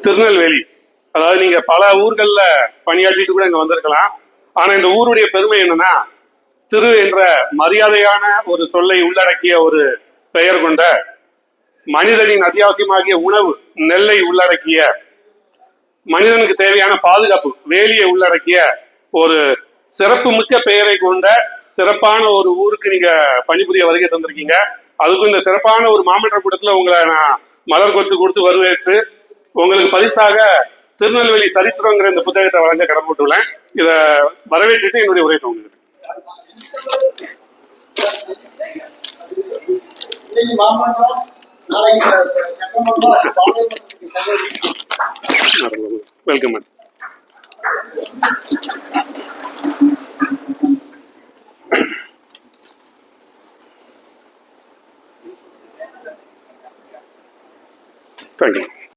திருநெல்வேலி. அதாவது நீங்க பல ஊர்கள்ல பணியாற்றிட்டு கூட இங்க வந்திருக்கலாம். ஆனா இந்த ஊருடைய பெருமை என்னன்னா, திரு என்ற மரியாதையான ஒரு சொல்லை உள்ளடக்கிய ஒரு பெயர் கொண்ட, மனிதனின் அத்தியாவசியமாகிய உணவு நெல்லை உள்ளடக்கிய, மனிதனுக்கு தேவையான பாதுகாப்பு வேலியை உள்ளடக்கிய ஒரு சிறப்பு மிக்க பெயரை கொண்ட சிறப்பான ஒரு ஊருக்கு நீங்க பணிபுரிய வருகை தந்திருக்கீங்க. அதுக்கும் இந்த சிறப்பான ஒரு மாமன்ற கூட்டத்துல உங்களை நான் மலர் கொடுத்து வரவேற்று உங்களுக்கு பரிசாக திருநெல்வேலி சரித்திரங்கிற இந்த புத்தகத்தை வழங்க கடமைப்பட்டுள்ளேன். இதை வரவேற்றுட்டு என்னுடைய உரை துவங்குகிறேன். வெல்கம். Thank you.